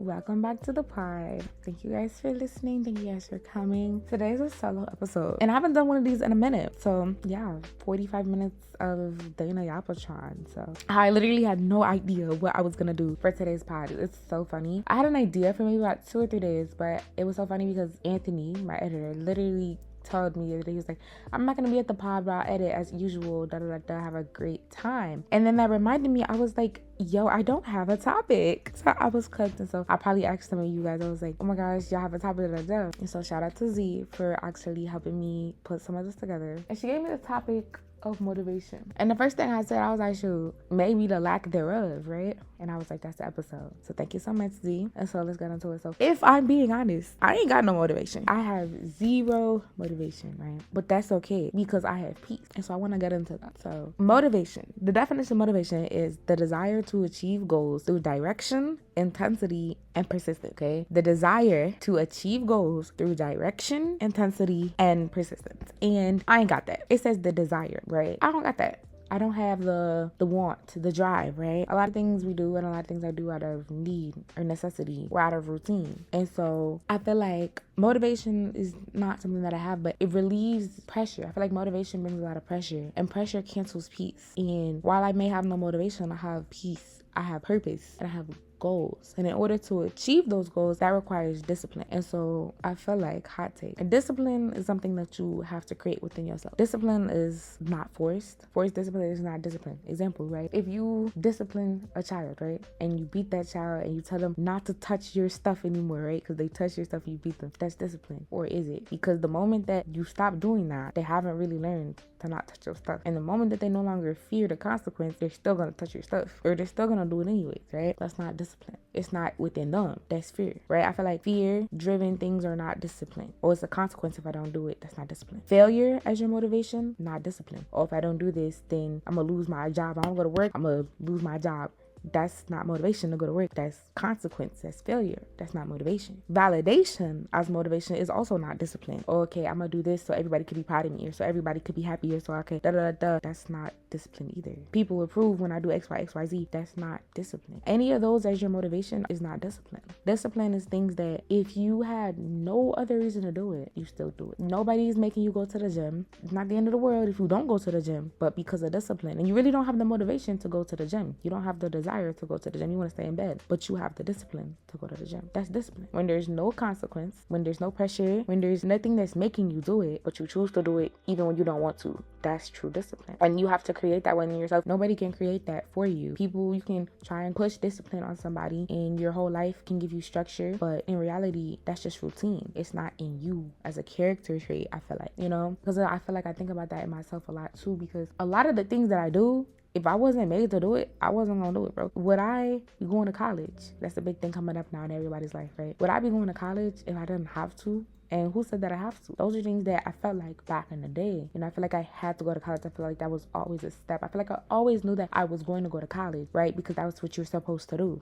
welcome back to the pod. Thank you guys for listening. Thank you guys for coming. Today's a solo episode, and I haven't done one of these in a minute. So yeah, 45 minutes of Dana Yapatron. So I literally had no idea what I was gonna do for today's pod. It's so funny. I had an idea for maybe about 2 or 3 days, but it was so funny because Anthony, my editor, literally told me the other day, he was like, I'm not gonna be at the pod, but I'll edit as usual, have a great time. And then that reminded me, I was like, yo, I don't have a topic. So I was cooked. And so I probably asked some of you guys, I was like, oh my gosh, y'all have a topic. And so shout out to Z for actually helping me put some of this together. And she gave me the topic of motivation. And the first thing I said, I was like, shoot, maybe the lack thereof, right? And I was like, that's the episode. So thank you so much, Z. And so let's get into it. So if I'm being honest, I ain't got no motivation. I have zero motivation, right? But that's okay because I have peace. And so I want to get into that. So motivation, the definition of motivation is the desire to achieve goals through direction, intensity, and persistence, okay? The desire to achieve goals through direction, intensity, and persistence. And I ain't got that. It says the desire, right? I don't got that. I don't have the want, the drive, right? A lot of things we do and a lot of things I do out of need or necessity or out of routine. And so I feel like motivation is not something that I have, but it relieves pressure. I feel like motivation brings a lot of pressure, and pressure cancels peace. And while I may have no motivation, I have peace, I have purpose, and I have goals. And in order to achieve those goals, that requires discipline. And so I feel like hot take. And discipline is something that you have to create within yourself. Discipline is not forced. Forced discipline is not discipline. Example, right? If you discipline a child, right? And you beat that child and you tell them not to touch your stuff anymore, right? Because they touch your stuff, you beat them. That's discipline. Or is it? Because the moment that you stop doing that, they haven't really learned to not touch your stuff. And the moment that they no longer fear the consequence, they're still gonna touch your stuff. Or they're still gonna do it anyways, right? That's not discipline. It's not within them. That's fear, right? I feel like fear-driven things are not discipline. Or it's a consequence if I don't do it. That's not discipline. Failure as your motivation, not discipline. Or if I don't do this, then I'm gonna lose my job. I don't go to work, I'm gonna lose my job. That's not motivation to go to work. That's consequence. That's failure. That's not motivation. Validation as motivation is also not discipline. Okay, I'm gonna do this so everybody could be proud of me, or so everybody could be happy, or so I could That's not discipline either. People approve when I do X, Y, X, Y, Z. That's not discipline. Any of those as your motivation is not discipline. Discipline is things that if you had no other reason to do it, you still do it. Nobody is making you go to the gym. It's not the end of the world if you don't go to the gym, but because of discipline. And you really don't have the motivation to go to the gym. You don't have the desire to go to the gym. You want to stay in bed, but you have the discipline to go to the gym. That's discipline. When there's no consequence, when there's no pressure, when there's nothing that's making you do it, but you choose to do it even when you don't want to, that's true discipline. And you have to create that within yourself. Nobody can create that for you. You can try and push discipline on somebody and your whole life can give you structure, but in reality, that's just routine. It's not in you as a character trait, I feel like, because I feel like I think about that in myself a lot too, because a lot of the things that I do, if I wasn't made to do it, I wasn't gonna do it, bro. Would I be going to college? That's the big thing coming up now in everybody's life, right? Would I be going to college if I didn't have to? And who said that I have to? Those are things that I felt like back in the day. I feel like I had to go to college. I feel like that was always a step. I feel like I always knew that I was going to go to college, right? Because that was what you're supposed to do,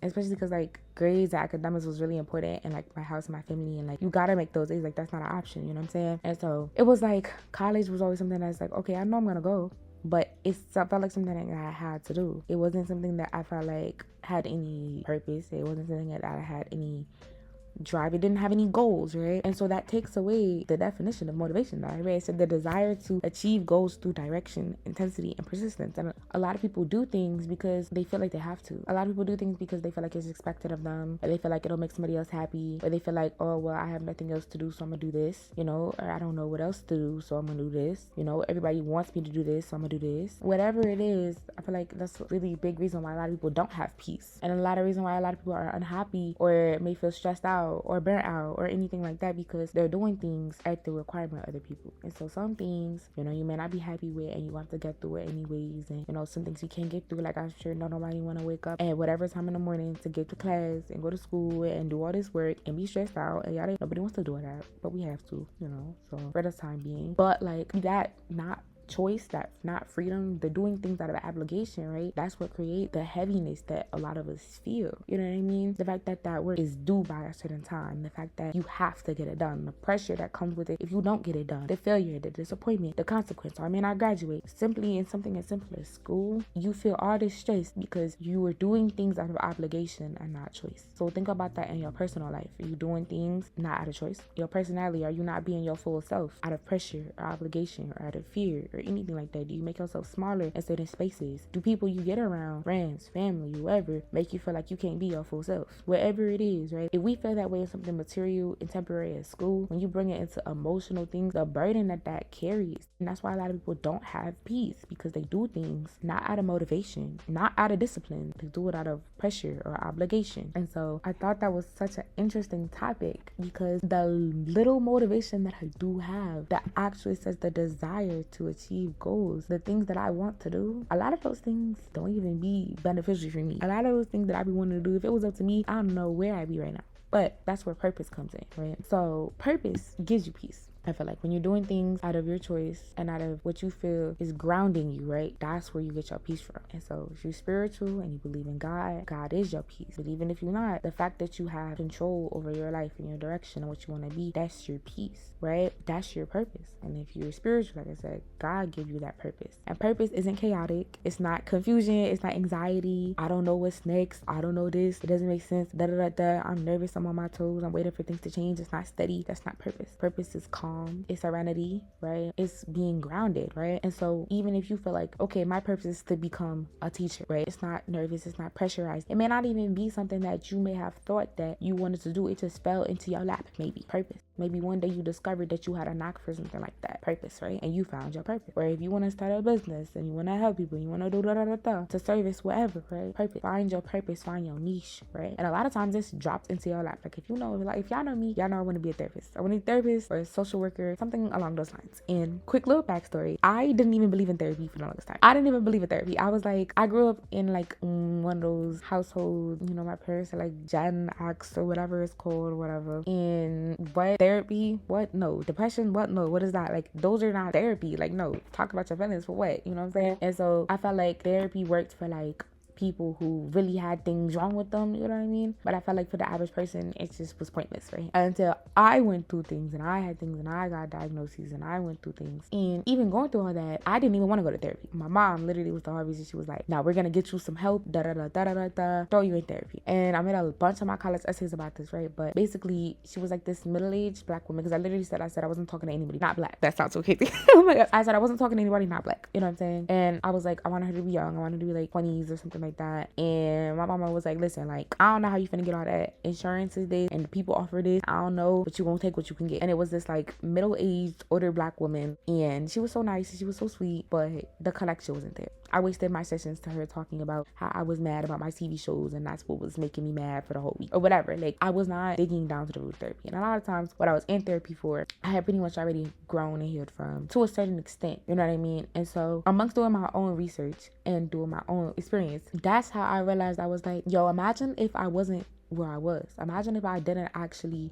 Especially because like grades, academics was really important, and like my house, my family, and like you gotta make those A's. Like that's not an option, you know what I'm saying? And so it was like college was always something that's like, okay, I know I'm gonna go. But it felt like something that I had to do. It wasn't something that I felt like had any purpose. It wasn't something that I had any drive. It didn't have any goals, right? And so that takes away the definition of motivation that I read. It said the desire to achieve goals through direction, intensity, and persistence. And a lot of people do things because they feel like they have to. A lot of people do things because they feel like it's expected of them, or they feel like it'll make somebody else happy, or they feel like, oh, well, I have nothing else to do, so I'm gonna do this, or I don't know what else to do, so I'm gonna do this, everybody wants me to do this, so I'm gonna do this. Whatever it is, I feel like that's a really big reason why a lot of people don't have peace, and a lot of reason why a lot of people are unhappy or may feel stressed out or burnt out or anything like that, because they're doing things at the requirement of other people. And so some things, you may not be happy with, and you have to get through it anyways. And some things you can't get through, like I'm sure nobody want to wake up at whatever time in the morning to get to class and go to school and do all this work and be stressed out, and nobody wants to do that, but we have to, so for the time being. But like that not choice, that not freedom, the doing things out of obligation, right? That's what creates the heaviness that a lot of us feel. You know what I mean? The fact that work is due by a certain time, the fact that you have to get it done, the pressure that comes with it if you don't get it done, the failure, the disappointment, the consequence, or I may not graduate. Simply in something as simple as school, you feel all this stress because you are doing things out of obligation and not choice. So think about that in your personal life. Are you doing things not out of choice? Your personality, are you not being your full self out of pressure or obligation or out of fear or anything like that? Do you make yourself smaller in certain spaces? Do people you get around, friends, family, whoever, make you feel like you can't be your full self? Whatever it is, right? If we feel that way in something material and temporary at school, when you bring it into emotional things, the burden that carries, and that's why a lot of people don't have peace, because they do things not out of motivation, not out of discipline. They do it out of pressure or obligation. And so I thought that was such an interesting topic, because the little motivation that I do have that actually says the desire to achieve goals, the things that I want to do, a lot of those things don't even be beneficial for me. A lot of those things that I be wanting to do, if it was up to me, I don't know where I'd be right now. But that's where purpose comes in, right? So purpose gives you peace. I feel like when you're doing things out of your choice and out of what you feel is grounding you, right? That's where you get your peace from. And so if you're spiritual and you believe in God, God is your peace. But even if you're not, the fact that you have control over your life and your direction and what you want to be, that's your peace, right? That's your purpose. And if you're spiritual, like I said, God gives you that purpose. And purpose isn't chaotic. It's not confusion. It's not anxiety. I don't know what's next. I don't know this. It doesn't make sense. I'm nervous. I'm on my toes. I'm waiting for things to change. It's not steady. That's not purpose. Purpose is calm. It's serenity, right? It's being grounded, right? And so even if you feel like, okay, my purpose is to become a teacher, right? It's not nervous. It's not pressurized. It may not even be something that you may have thought that you wanted to do. It just fell into your lap, maybe. Purpose. Maybe one day you discovered that you had a knack for something like that. Purpose, right? And you found your purpose. Or if you want to start a business and you want to help people, you want to do to service whatever, right? Purpose. Find your purpose. Find your niche, right? And a lot of times this drops into your lap. Like if you know, like if y'all know me, y'all know I want to be a therapist. I want to be a therapist or a social worker, something along those lines. And quick little backstory, I didn't even believe in therapy for the longest time. I didn't even believe in therapy. I was like, I grew up in like one of those households, you know, my parents are like Gen X or whatever it's called or whatever. And what therapy? What? No. Depression? What? No. What is that? Like those are not therapy. Like no. Talk about your feelings for what? You know what I'm saying? And so I felt like therapy worked for like people who really had things wrong with them, you know what I mean? But I felt like for the average person, it just was pointless, right? Until I went through things and I had things and I got diagnoses and I went through things. And even going through all that, I didn't even want to go to therapy. My mom literally was the hard reason. She was like, "Now we're gonna get you some help, throw you in therapy." And I made a bunch of my college essays about this, right? But basically, she was like this middle-aged black woman, because I literally said I wasn't talking to anybody not black. That sounds so crazy. Oh my god. I said I wasn't talking to anybody not black. You know what I'm saying? And I was like, I wanted her to be young. I wanted her to be like 20s or something like that. And my mama was like, listen, like, I don't know how you finna get all that insurance these days, and the people offer this, I don't know, but you won't take what you can get. And it was this like middle-aged older black woman, and she was so nice and she was so sweet, but the connection wasn't there. I wasted my sessions to her talking about how I was mad about my TV shows, and that's what was making me mad for the whole week or whatever. Like I was not digging down to the root of therapy. And a lot of times what I was in therapy for, I had pretty much already grown and healed from to a certain extent, you know what I mean? And so amongst doing my own research and doing my own experience, that's how I realized. I was like, yo, imagine if I wasn't where I was. Imagine if I didn't actually,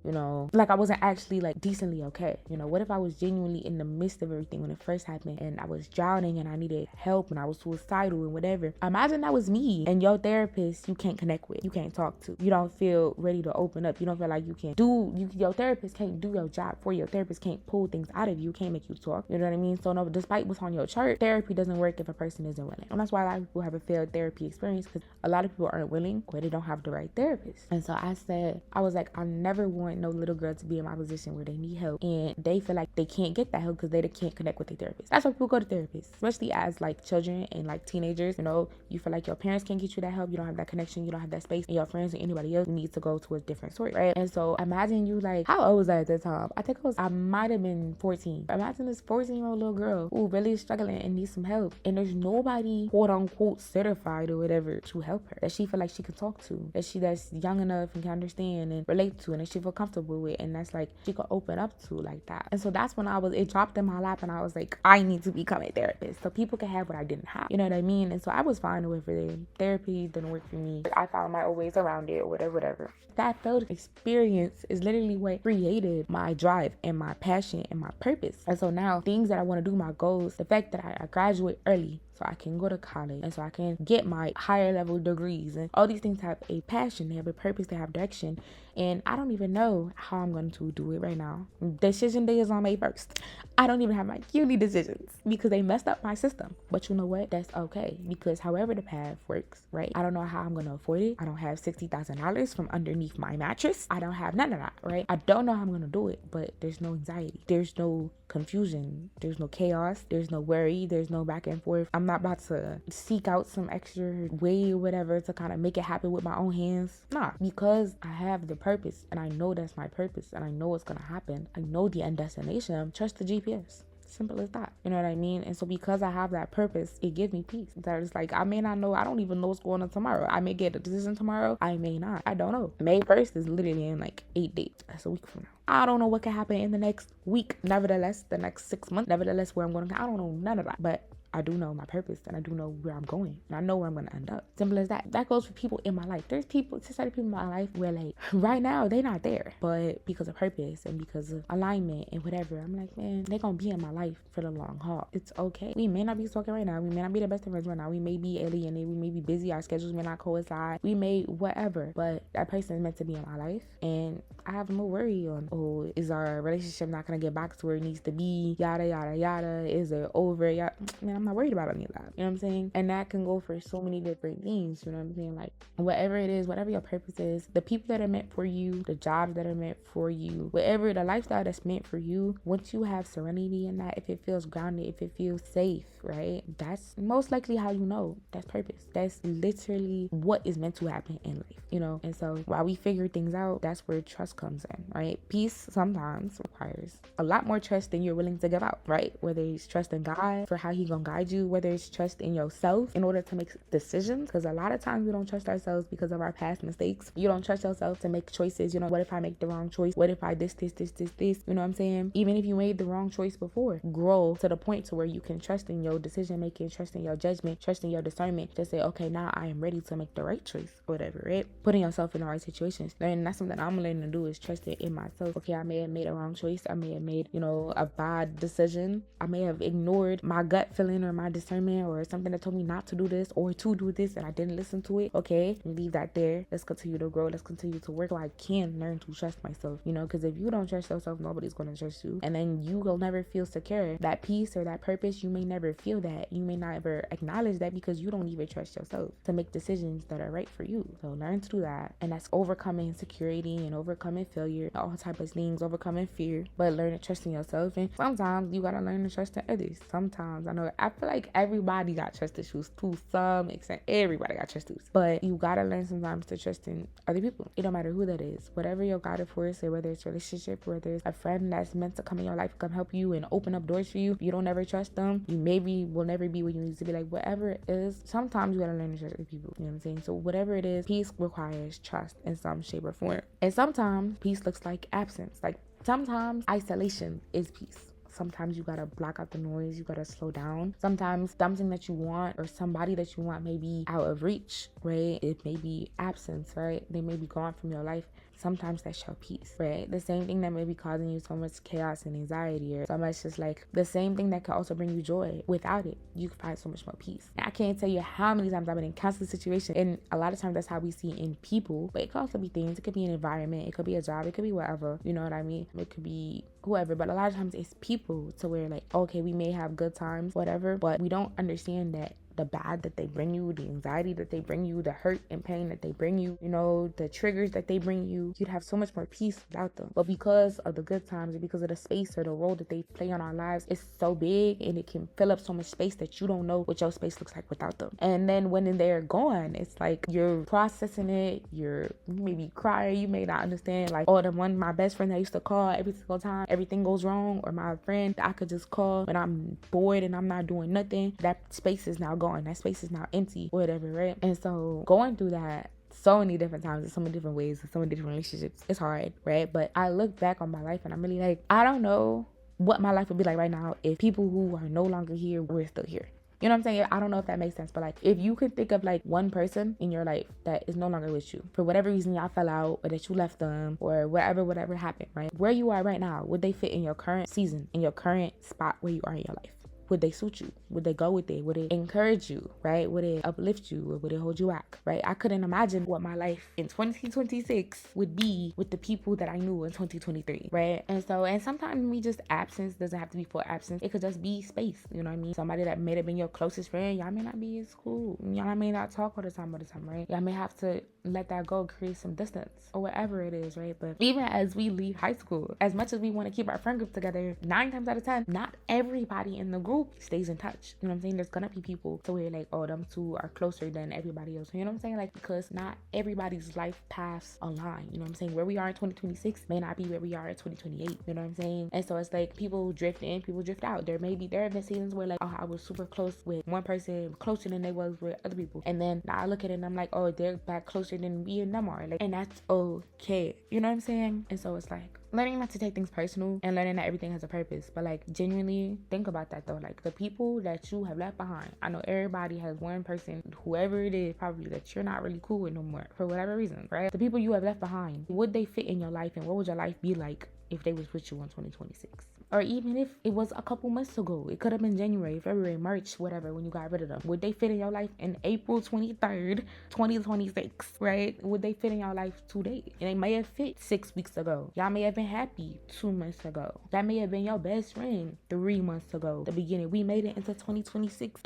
you know, like I wasn't actually like decently okay. You know, what if I was genuinely in the midst of everything when it first happened and I was drowning and I needed help and I was suicidal and whatever. Imagine that was me, and your therapist you can't connect with, you can't talk to, you don't feel ready to open up, you don't feel like you can do, your therapist can't do your job for you. Your therapist can't pull things out of you, can't make you talk, you know what I mean? So no, despite what's on your chart, therapy doesn't work if a person isn't willing. And that's why a lot of people have a failed therapy experience, because a lot of people aren't willing or they don't have the right therapist. And so I was like, I never want no little girl to be in my position where they need help and they feel like they can't get that help because they can't connect with their therapist. That's why people go to therapists, especially as like children and like teenagers. You know, you feel like your parents can't get you that help, you don't have that connection, you don't have that space, and your friends or anybody else needs to go to a different source, right? And so imagine you like, how old was I at that time? I might have been 14. Imagine this 14-year-old little girl who really is struggling and needs some help, and there's nobody quote unquote certified or whatever to help her, that she feel like she can talk to, that's young enough and can understand and relate to, and that she feel comfortable comfortable with and that's like she could open up to like that. And so that's when it dropped in my lap and I was like, I need to become a therapist so people can have what I didn't have. You know what I mean? And so I was fine with it. Therapy didn't work for me. I found my own ways around it or whatever. That failed experience is literally what created my drive and my passion and my purpose. And so now things that I want to do, my goals, the fact that I graduate early so I can go to college and so I can get my higher level degrees and all these things have a passion, they have a purpose, they have direction. And I don't even know how I'm going to do it right now. Decision day is on May 1st. I don't even have my uni decisions because they messed up my system. But you know what? That's okay because however the path works, right? I don't know how I'm going to afford it. I don't have $60,000 from underneath my mattress. I don't have none of that, right? I don't know how I'm going to do it, but there's no anxiety. There's no confusion. There's no chaos. There's no worry. There's no back and forth. I'm not about to seek out some extra way or whatever to kind of make it happen with my own hands. Nah, because I have the purpose and I know that's my purpose and I know what's gonna happen. I know the end destination. Trust the GPS. Simple as that. You know what I mean? And so because I have that purpose, it gives me peace. That is like, I may not know, I don't even know what's going on tomorrow. I may get a decision tomorrow. I may not. I don't know. May 1st is literally in like 8 days. That's a week from now. I don't know what can happen in the next week. Nevertheless, the next 6 months. Nevertheless, where I'm going to, I don't know none of that. But I do know my purpose and I do know where I'm going and I know where I'm going to end up. Simple as that. That goes for people in my life. There's certain people in my life where like right now they're not there, but because of purpose and because of alignment and whatever, I'm like, man, they're going to be in my life for the long haul. It's okay. We may not be talking right now. We may not be the best of friends right now. We may be alienated. We may be busy. Our schedules may not coincide. We may whatever, but that person is meant to be in my life and I have no worry on, oh, is our relationship not going to get back to where it needs to be? Yada, yada, yada. Is it over? Yada. Man, I'm not worried about any of that. You know what I'm saying? And that can go for so many different things. You know what I'm saying? Like whatever it is, whatever your purpose is, the people that are meant for you, the jobs that are meant for you, whatever the lifestyle that's meant for you, once you have serenity in that, if it feels grounded, if it feels safe, right? That's most likely how you know that's purpose. That's literally what is meant to happen in life, you know? And so while we figure things out, that's where trust comes in, right? Peace sometimes requires a lot more trust than you're willing to give out, right? Whether it's trust in God for how he gonna guide you, whether it's trust in yourself in order to make decisions, because a lot of times we don't trust ourselves because of our past mistakes. You don't trust yourself to make choices. You know, what if I make the wrong choice? What if I this, you know what I'm saying? Even if you made the wrong choice before, grow to the point to where you can trust in your decision making, trust in your judgment, trust in your discernment, just say, okay, now I am ready to make the right choice or whatever, right? Putting yourself in the right situations. And that's something I'm learning to do, is trust it in myself. Okay, I may have made a wrong choice. I may have made, you know, a bad decision. I may have ignored my gut feeling or my discernment or something that told me not to do this or to do this and I didn't listen to it. Okay, leave that there. Let's continue to grow. Let's continue to work so I can learn to trust myself, you know, because if you don't trust yourself, nobody's going to trust you. And then you will never feel secure. That peace or that purpose, you may never feel that. You may not ever acknowledge that because you don't even trust yourself to make decisions that are right for you. So learn to do that. And that's overcoming insecurity and overcoming failure, all type of things, overcoming fear, but learn to trust in yourself. And sometimes you got to learn to trust in others. Sometimes I feel like everybody got trust issues to some extent. Everybody got trust issues, but you got to learn sometimes to trust in other people. It don't matter who that is, whatever your guided force, or whether it's a relationship, whether it's a friend that's meant to come in your life, come help you and open up doors for you. If you don't ever trust them, you maybe will never be where you need to be. Like whatever it is, sometimes you got to learn to trust other people. You know what I'm saying? So whatever it is, peace requires trust in some shape or form. And sometimes peace looks like absence. Like sometimes isolation is peace. Sometimes you gotta block out the noise, you gotta slow down. Sometimes something that you want or somebody that you want may be out of reach, right? It may be absence, right? They may be gone from your life. Sometimes that's your peace, right? The same thing that may be causing you so much chaos and anxiety, or so much just like the same thing that could also bring you joy. Without it, you can find so much more peace. I can't tell you how many times I've been in countless situations, and a lot of times that's how we see in people, but it could also be things. It could be an environment, it could be a job, it could be whatever, you know what I mean? It could be whoever, but a lot of times it's people, to where like, okay, we may have good times, whatever, but we don't understand that the bad that they bring you, the anxiety that they bring you, the hurt and pain that they bring you, you know, the triggers that they bring you, you'd have so much more peace without them. But because of the good times and because of the space or the role that they play on our lives, it's so big and it can fill up so much space that you don't know what your space looks like without them. And then when they're gone, it's like you're processing it, you maybe cry, you may not understand, like, oh, my best friend that I used to call every single time everything goes wrong, or my friend I could just call when I'm bored and I'm not doing nothing, that space is now gone. That space is now empty, whatever, right? And so going through that so many different times, in so many different ways, in so many different relationships. It's hard, right? But I look back on my life and I'm really like, I don't know what my life would be like right now if people who are no longer here were still here. You know what I'm saying? I don't know if that makes sense, but like, if you could think of like one person in your life that is no longer with you for whatever reason, y'all fell out or that you left them or whatever happened, right? Where you are right now, would they fit in your current season, in your current spot where you are in your life? Would they suit you? Would they go with it? Would it encourage you, right? Would it uplift you, or would it hold you back, right? I couldn't imagine what my life in 2026 would be with the people that I knew in 2023, right? And sometimes we just, absence doesn't have to be for absence. It could just be space, you know what I mean? Somebody that may have been your closest friend, y'all may not be as cool. Y'all may not talk all the time, right? Y'all may have to let that go, create some distance or whatever it is, right? But even as we leave high school, as much as we want to keep our friend group together, 9 times out of 10, not everybody in the group stays in touch. You know what I'm saying? There's gonna be people to where like, oh, them two are closer than everybody else. You know what I'm saying? Like, because not everybody's life paths align. You know what I'm saying? Where we are in 2026 may not be where we are in 2028. You know what I'm saying? And so it's like, people drift in, people drift out. There have been seasons where like, oh, I was super close with one person, closer than they was with other people. And then now I look at it and I'm like, oh, they're back closer than me and them are. Like, and that's okay. You know what I'm saying? And so it's like, learning not to take things personal and learning that everything has a purpose. But like, genuinely think about that though. Like, the people that you have left behind, I know everybody has one person, whoever it is, probably that you're not really cool with no more for whatever reason, right? The people you have left behind, would they fit in your life, and what would your life be like if they was with you in 2026? Or even if it was a couple months ago, it could have been January, February, March, whatever, when you got rid of them. Would they fit in your life in April 23rd, 2026, right? Would they fit in your life today? And they may have fit 6 weeks ago. Y'all may have been happy 2 months ago. That may have been your best friend 3 months ago. The beginning, we made it into 2026.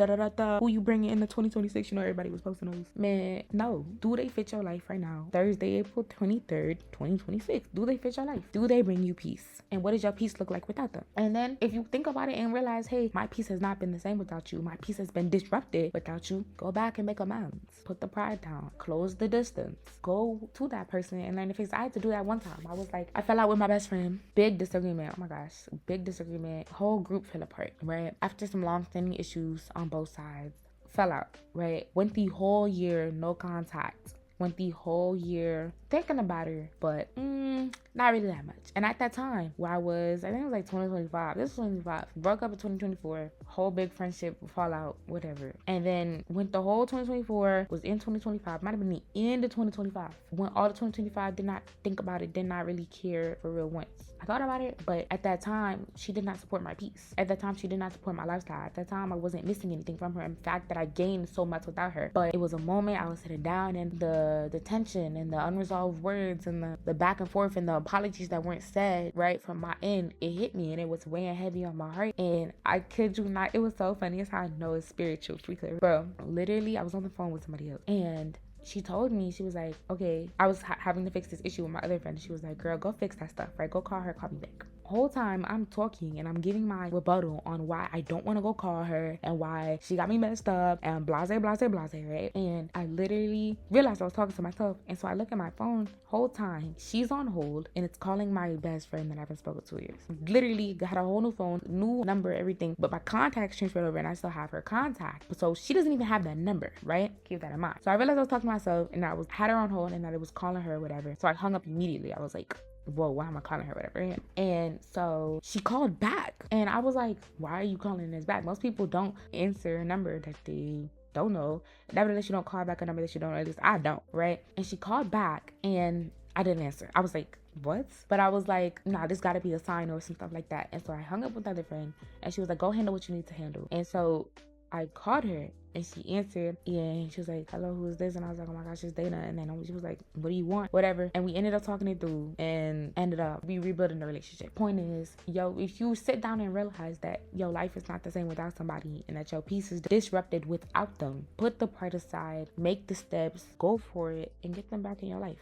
Who you bringing into 2026? You know, everybody was posting those. Man, no. Do they fit your life right now? Thursday, April 23rd, 2026. Do they fit your life? Do they bring you peace? And what does your peace look like without them? And then if you think about it and realize, hey, my peace has not been the same without you. My peace has been disrupted without you. Go back and make amends. Put the pride down. Close the distance. Go to that person and learn to fix. I had to do that one time. I was like, I fell out with my best friend. Big disagreement. Oh my gosh. Big disagreement. Whole group fell apart, right? After some long-standing issues on both sides. Fell out, right? Went the whole year, no contact. Went the whole year thinking about her, but not really that much. And at that time, where I think it was like 2025. This was 2025. Broke up in 2024. Whole big friendship fallout, whatever. And then went the whole 2024. Was in 2025. Might have been the end of 2025. Went all the 2025. Did not think about it. Did not really care for real once. I thought about it, but at that time, she did not support my peace. At that time, she did not support my lifestyle. At that time, I wasn't missing anything from her. In fact, that I gained so much without her. But it was a moment I was sitting down, and the tension and the unresolved words and the back and forth and the apologies that weren't said, right, from my end, it hit me and it was weighing heavy on my heart. And I kid you not, it was so funny. It's how I know it's spiritual. Bro, literally, I was on the phone with somebody else, and she told me, she was like, okay, I was having to fix this issue with my other friend. She was like, girl, go fix that stuff, right? Go call her, call me back. Whole time I'm talking and I'm giving my rebuttal on why I don't want to go call her and why she got me messed up and blase, right? And I literally realized I was talking to myself. And so I look at my phone, whole time she's on hold and it's calling my best friend that I haven't spoken to 2 years. Literally got a whole new phone, new number, everything, but my contacts transferred over and I still have her contact. So she doesn't even have that number, right? Keep that in mind. So I realized I was talking to myself and had her on hold and that it was calling her or whatever. So I hung up immediately. I was like, whoa, why am I calling her, whatever? And so she called back and I was like, why are you calling this back? Most people don't answer a number that they don't know. Nevertheless, you don't call back a number that you don't know. At least I don't, right? And she called back and I didn't answer. I was like, what? But I was like, nah, this gotta be a sign or some stuff like that. And so I hung up with the other friend and she was like, go handle what you need to handle. And so I called her and she answered and she was like, hello, who is this? And I was like, oh my gosh, it's Dana. And then she was like, what do you want? Whatever. And we ended up talking it through and ended up rebuilding the relationship. Point is, if you sit down and realize that your life is not the same without somebody and that your peace is disrupted without them, put the part aside, make the steps, go for it, and get them back in your life.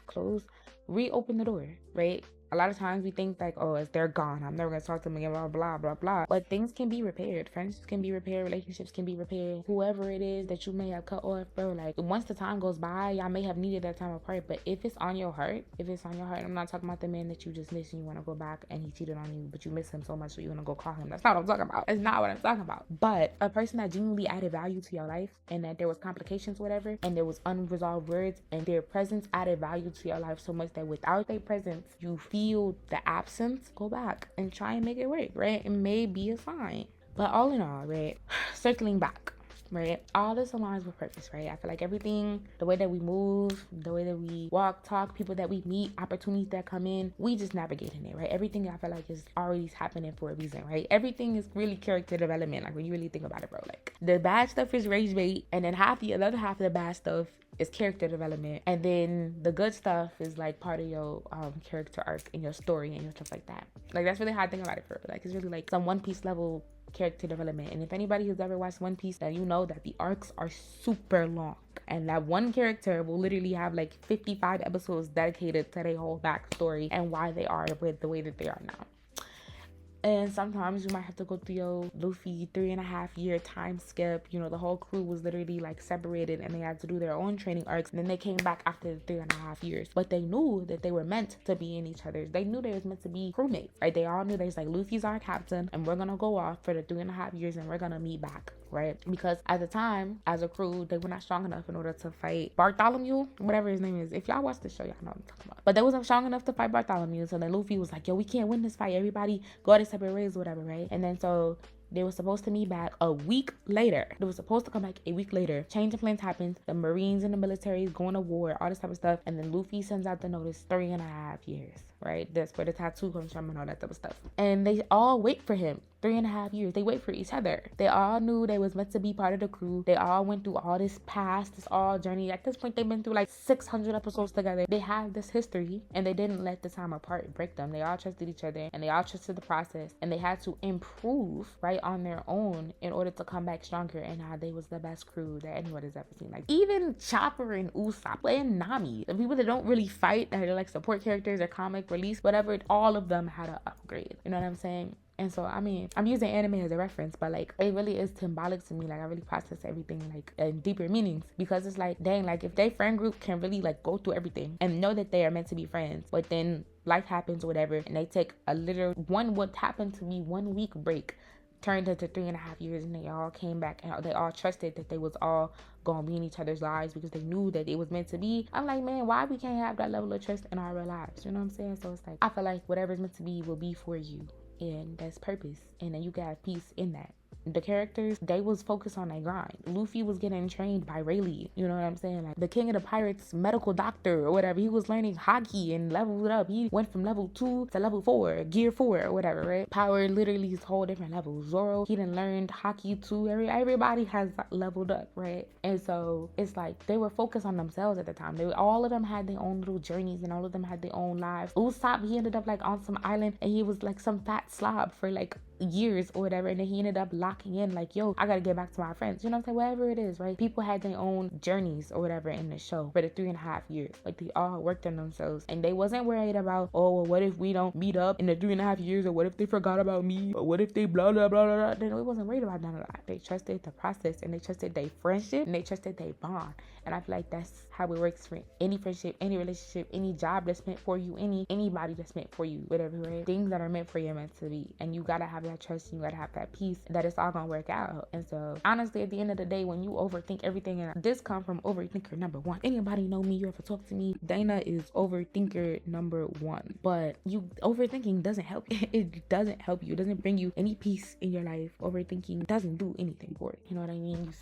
Reopen the door, right? A lot of times we think like, oh, if they're gone, I'm never gonna talk to them again, blah, blah, blah, blah. But things can be repaired. Friendships can be repaired. Relationships can be repaired. Whoever it is that you may have cut off, bro, like once the time goes by, y'all may have needed that time apart. But if it's on your heart, I'm not talking about the man that you just miss and you want to go back and he cheated on you, but you miss him so much so you want to go call him. That's not what I'm talking about. That's not what I'm talking about. But a person that genuinely added value to your life and that there was complications, whatever, and there was unresolved words, and their presence added value to your life so much that without their presence, you feel the absence, go back and try and make it work, right? It may be a sign. But all in all, right, circling back, right, all this aligns with purpose, right? I feel like everything, the way that we move, the way that we walk, talk, people that we meet, opportunities that come in, we just navigating it, right? Everything I feel like is already happening for a reason, right? Everything is really character development, like when you really think about it, bro. Like the bad stuff is rage bait, and then the other half of the bad stuff is character development, and then the good stuff is like part of your character arc and your story and your stuff like that. Like that's really how I think about it, bro. Like it's really like some One Piece level character development. And if anybody who's ever watched One Piece, then you know that the arcs are super long, and that one character will literally have like 55 episodes dedicated to their whole backstory and why they are with the way that they are now. And sometimes you might have to go through your Luffy 3.5-year time skip. You know, the whole crew was literally like separated and they had to do their own training arcs. And then they came back after the 3.5 years. But they knew that they were meant to be in each other's. They knew they was meant to be crewmates, right? They all knew they was like, Luffy's our captain and we're going to go off for the 3.5 years and we're going to meet back, right? Because at the time, as a crew, they were not strong enough in order to fight Bartholomew, whatever his name is. If y'all watch the show, y'all know what I'm talking about. But they wasn't strong enough to fight Bartholomew. So then Luffy was like, yo, we can't win this fight. Everybody go at separate ways or whatever, right? And then so they were supposed to meet back a week later. They were supposed to come back a week later. Change of plans happens. The Marines and the military is going to war, all this type of stuff. And then Luffy sends out the notice 3.5 years, right? That's where the tattoo comes from and all that type of stuff. And they all wait for him. 3.5 years. They wait for each other. They all knew they was meant to be part of the crew. They all went through all this past, this all journey. At this point, they've been through like 600 episodes together. They have this history and they didn't let the time apart break them. They all trusted each other and they all trusted the process, and they had to improve, right, on their own in order to come back stronger. And how they was the best crew that anyone has ever seen. Like even Chopper and Usopp and Nami, the people that don't really fight, that are like support characters or comic release, whatever, all of them had an upgrade. You know what I'm saying? And so, I mean, I'm using anime as a reference, but like, it really is symbolic to me. Like, I really process everything like in deeper meanings, because it's like, dang, like if their friend group can really like go through everything and know that they are meant to be friends, but then life happens or whatever, and they take a literal what happened to me 1 week break turned into 3.5 years, and they all came back and they all trusted that they was all gonna be in each other's lives because they knew that it was meant to be. I'm like, man, why we can't have that level of trust in our real lives? You know what I'm saying? So it's like, I feel like whatever's meant to be will be for you. And that's purpose, and then you got peace in that. The characters, they was focused on their grind. Luffy was getting trained by Rayleigh, you know what I'm saying? Like the king of the pirates, medical doctor or whatever, he was learning hockey and leveled up. He went from level 2 to level 4, gear 4 or whatever, right? Power literally is whole different levels. Zoro, he done learned hockey too. Everybody has leveled up, right? And so it's like they were focused on themselves at the time. All of them had their own little journeys and all of them had their own lives. Usopp, he ended up like on some island and he was like some fat slob for like years or whatever, and then he ended up locking in like, yo, I gotta get back to my friends, you know what I'm saying? Whatever it is, right? People had their own journeys or whatever in the show for the 3.5 years. Like they all worked on themselves, and they wasn't worried about, oh well, what if we don't meet up in the 3.5 years, or what if they forgot about me, or what if they blah blah blah blah. They wasn't worried about none of that. They trusted the process, and they trusted their friendship, and they trusted their bond. And I feel like that's how it works for any friendship, any relationship, any job that's meant for you, anybody that's meant for you, whatever, right? Things that are meant for you are meant to be, and you gotta have that trust, and you gotta have that peace that it's all gonna work out. And so honestly, at the end of the day, when you overthink everything, and this come from overthinker number 1. Anybody know me, you ever talk to me, Dana is overthinker number 1. But you overthinking doesn't help. It doesn't help you. It doesn't bring you any peace in your life. Overthinking doesn't do anything for it. You know what I mean?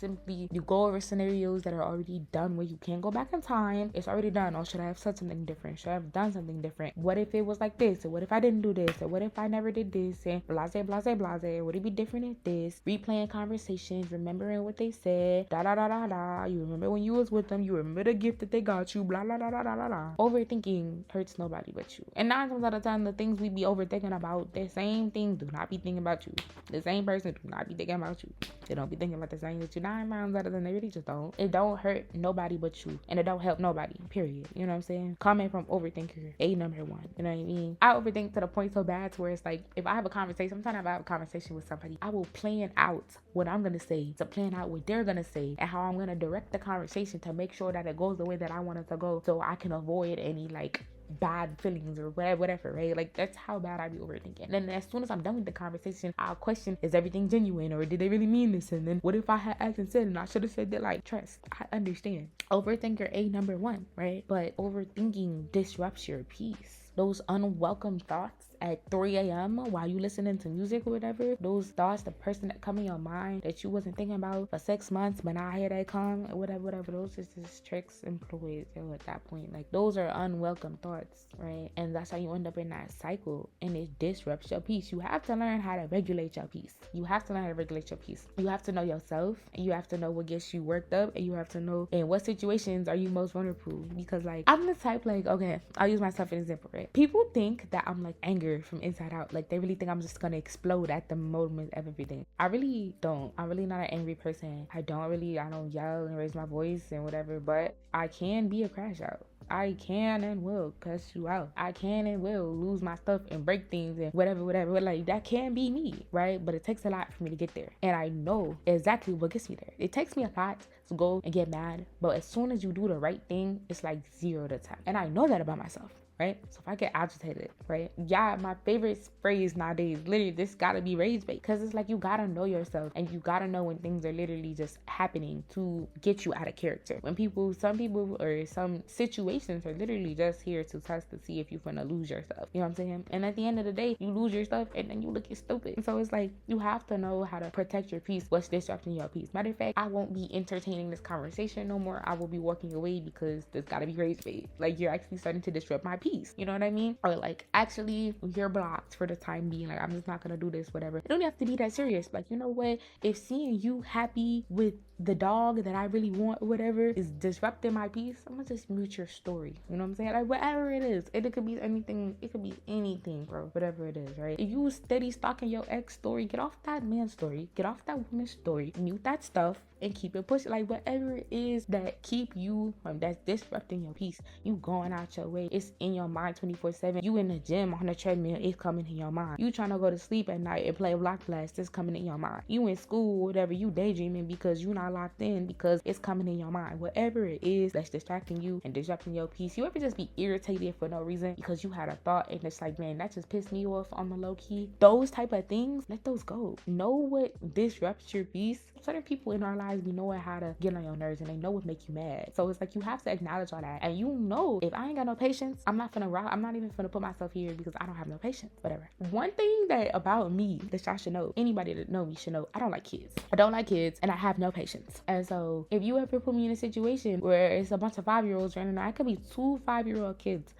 You go over scenarios that are already done, where you can't go back in time. It's already done. Or should I have said something different? Should I have done something different? What if it was like this? Or what if I didn't do this? Or what if I never did this? And blah blah blase. Would it be different if this? Replaying conversations, remembering what they said, da da da da da. You remember when you was with them, you remember the gift that they got you, blah blah blah blah blah blah. Overthinking hurts nobody but you. And 9 times out of 10, the things we be overthinking about, the same things do not be thinking about you. The same person do not be thinking about you. They don't be thinking about the same that you. 9 times out of 10, they really just don't. It don't hurt nobody but you, and it don't help nobody. Period. You know what I'm saying? Comment from overthinker, a number 1. You know what I mean? I overthink to the point so bad to where it's like, if I have a conversation, sometimes if I have a conversation with somebody, I will plan out what I'm gonna say, to plan out what they're gonna say, and how I'm gonna direct the conversation to make sure that it goes the way that I want it to go, so I can avoid any like bad feelings or whatever, right? Like, that's how bad I be overthinking. And then as soon as I'm done with the conversation, I'll question, is everything genuine, or did they really mean this? And then what if I had acted and said, and I should have said that? Like, trust, I understand. Overthinker, a number 1, right? But overthinking disrupts your peace. Those unwelcome thoughts at 3 a.m. while you listening to music or whatever, those thoughts, the person that come in your mind that you wasn't thinking about for 6 months, but now here they come, whatever, those is just tricks employed at that point. Like, those are unwelcome thoughts, right? And that's how you end up in that cycle, and it disrupts your peace. You have to learn how to regulate your peace. You have to learn how to regulate your peace. You have to know yourself, and you have to know what gets you worked up, and you have to know in what situations are you most vulnerable. Because like, I'm the type, like, okay, I'll use myself as an example, right? People think that I'm like angry from inside out. Like, they really think I'm just gonna explode at the moment of everything. I really don't. I'm really not an angry person. I don't yell and raise my voice and whatever, but I can be a crash out. I can and will cuss you out. I can and will lose my stuff and break things and whatever. Like, that can be me, right? But it takes a lot for me to get there. And I know exactly what gets me there. It takes me a lot to go and get mad. But as soon as you do the right thing, it's like 0 to 10. And I know that about myself. Right? So if I get agitated, right? Yeah, my favorite phrase nowadays, literally, this gotta be rage bait. Because it's like, you gotta know yourself, and you gotta know when things are literally just happening to get you out of character. When some people or some situations are literally just here to test to see if you're gonna lose yourself. You know what I'm saying? And at the end of the day, you lose your stuff and then you look stupid. And so it's like, you have to know how to protect your peace. What's disrupting your peace? Matter of fact, I won't be entertaining this conversation no more. I will be walking away because there's gotta be rage bait. Like, you're actually starting to disrupt my peace. You know what I mean? Or like, actually, you're blocked for the time being. Like, I'm just not gonna do this, whatever. It don't have to be that serious. Like, you know what? If seeing you happy with the dog that I really want or whatever is disrupting my peace, I'm gonna just mute your story. You know what I'm saying? Like, whatever it is. It could be anything. It could be anything, bro. Whatever it is, right? If you steady stalking your ex story, get off that man's story. Get off that woman's story. Mute that stuff and keep it pushing. Like, whatever it is that keep you from, that's disrupting your peace, you going out your way, it's in your mind 24/7. You in the gym on the treadmill, it's coming in your mind. You trying to go to sleep at night and play Block Blast, it's coming in your mind. You in school, whatever, you daydreaming because you not locked in, because it's coming in your mind. Whatever it is that's distracting you and disrupting your peace. You ever just be irritated for no reason because you had a thought and it's like, man, that just pissed me off on the low key? Those type of things, let those go. Know what disrupts your peace. Certain people in our lives be knowing how to get on your nerves, and they know what make you mad. So it's like, you have to acknowledge all that. And you know, if I ain't got no patience, I'm not even gonna put myself here because I don't have no patience. Whatever. One thing that about me that y'all should know, anybody that know me should know, I don't like kids. And I have no patience. And so if you ever put me in a situation where it's a bunch of 5-year-olds running, I could be 2 5-year-old kids,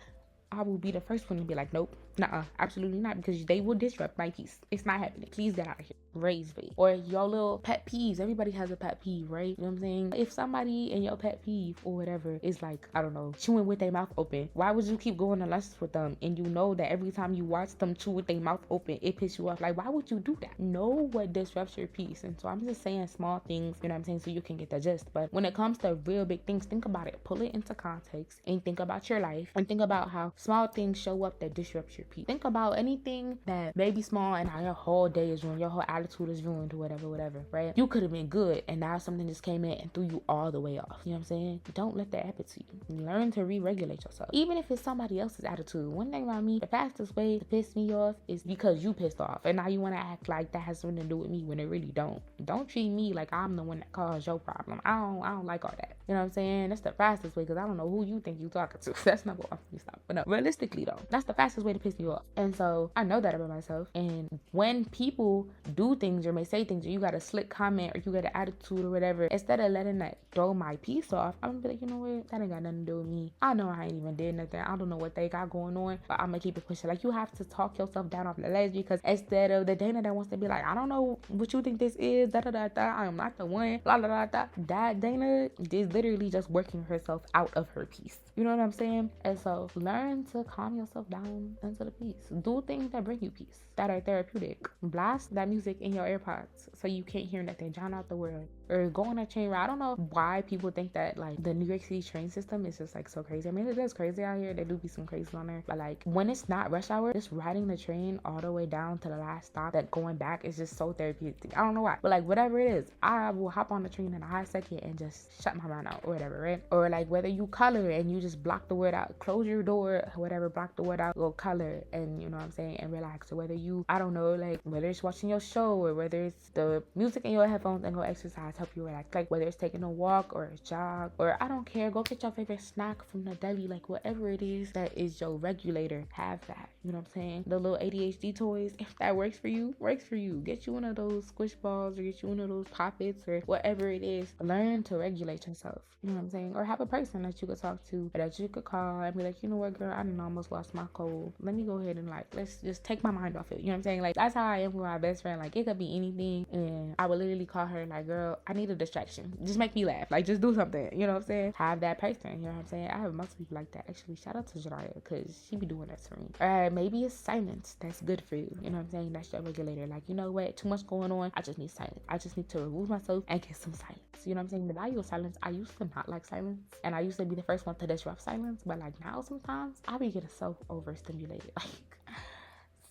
I will be the first one to be like, nope, nuh-uh, absolutely not, because they will disrupt my peace. It's not happening. Please get out of here. Raise me. Or your little pet peeves. Everybody has a pet peeve, right? You know what I'm saying? If somebody in your pet peeve or whatever is like, I don't know, chewing with their mouth open, why would you keep going to lunch with them? And you know that every time you watch them chew with their mouth open, it pisses you off. Like, why would you do that? Know what disrupts your peace. And so I'm just saying small things, you know what I'm saying, so you can get the gist. But when it comes to real big things, think about it. Pull it into context and think about your life, and think about how small things show up that disrupt your peace. Think about anything that may be small and how your whole day is ruined, your whole attitude is ruined, or whatever, right? You could have been good, and now something just came in and threw you all the way off. You know what I'm saying? Don't let that happen to you. Learn to re-regulate yourself. Even if it's somebody else's attitude. One thing about me, the fastest way to piss me off is because you pissed off, and now you want to act like that has something to do with me when it really don't. Don't treat me like I'm the one that caused your problem. I don't like all that. You know what I'm saying? That's the fastest way, because I don't know who you think you talking to. That's not what I'm stop. But no, realistically though, that's the fastest way to piss piss me off. And so I know that about myself. And when people do things or may say things, or you got a slick comment or you got an attitude or whatever, instead of letting that throw my peace off, I'm gonna be like, you know what, that ain't got nothing to do with me. I know I ain't even did nothing. I don't know what they got going on, but I'm gonna keep it pushing. Like, you have to talk yourself down off the ledge, because instead of the Dana that wants to be like, I don't know what you think this is, da da da da, I am not the one, la la la da, that Dana is literally just working herself out of her peace. You know what I'm saying? And so learn to calm yourself down into the peace. Do things that bring you peace, that are therapeutic. Blast that music in your AirPods so you can't hear nothing. Drown out the world. Or go on a train ride. I don't know why people think that like the New York City train system is just like so crazy. I mean, it is crazy out here. There do be some crazy on there. But like when it's not rush hour, just riding the train all the way down to the last stop, that going back is just so therapeutic. I don't know why. But like whatever it is, I will hop on the train in a high second and just shut my mind out or whatever, right? Or like whether you color and you just block the word out, close your door, whatever, block the word out, go color, and you know what I'm saying, and relax. Or whether you, I don't know, like whether it's watching your show or whether it's the music in your headphones and go exercise, help you relax. Like whether it's taking a walk or a jog, or I don't care, go get your favorite snack from the deli. Like whatever it is that is your regulator, have that. You know what I'm saying? The little ADHD toys, if that works for you, works for you. Get you one of those squish balls or get you one of those poppets or whatever it is. Learn to regulate yourself. You know what I'm saying? Or have a person that you could talk to, or that you could call and be like, you know what, girl, I done almost lost my cold. Let me go ahead and like, let's just take my mind off it. You know what I'm saying? Like that's how I am with my best friend. Like it could be anything, and I would literally call her like, girl, I need a distraction. Just make me laugh. Like just do something. You know what I'm saying? Have that person. You know what I'm saying? I have multiple people like that. Actually, shout out to Jiraiya, because she be doing that for me. Or maybe it's silence that's good for you. You know what I'm saying? That's your regulator. Like, you know what? Too much going on. I just need silence. I just need to remove myself and get some silence. You know what I'm saying? The value of silence. I used to not like silence, and I used to be the first one to disrupt silence. But like now, sometimes I be getting so overstimulated. Like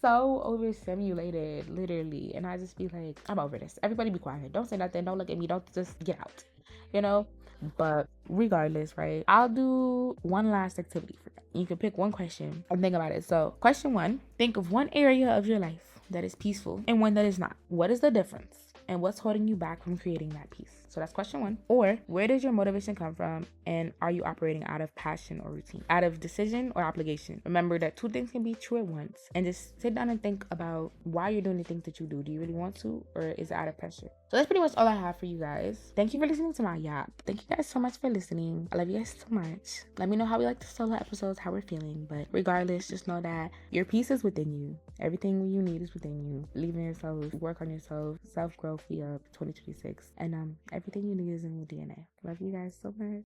so overstimulated, literally. And I just be like, I'm over this. Everybody be quiet. Don't say nothing. Don't look at me. Don't, just get out. You know? But regardless, right? I'll do one last activity for you. You can pick one question and think about it. So question 1, think of one area of your life that is peaceful and one that is not. What is the difference? And what's holding you back from creating that peace? So that's question 1. Or where does your motivation come from? And are you operating out of passion or routine? Out of decision or obligation? Remember that 2 things can be true at once. And just sit down and think about why you're doing the things that you do. Do you really want to? Or is it out of pressure? So that's pretty much all I have for you guys. Thank you for listening to my yap. Thank you guys so much for listening. I love you guys so much. Let me know how we like the solo episodes, how we're feeling. But regardless, just know that your peace is within you. Everything you need is within you. Believe in yourself. Work on yourself. Self-growth. Be up 2026. And everything you need is in your DNA. Love you guys so much.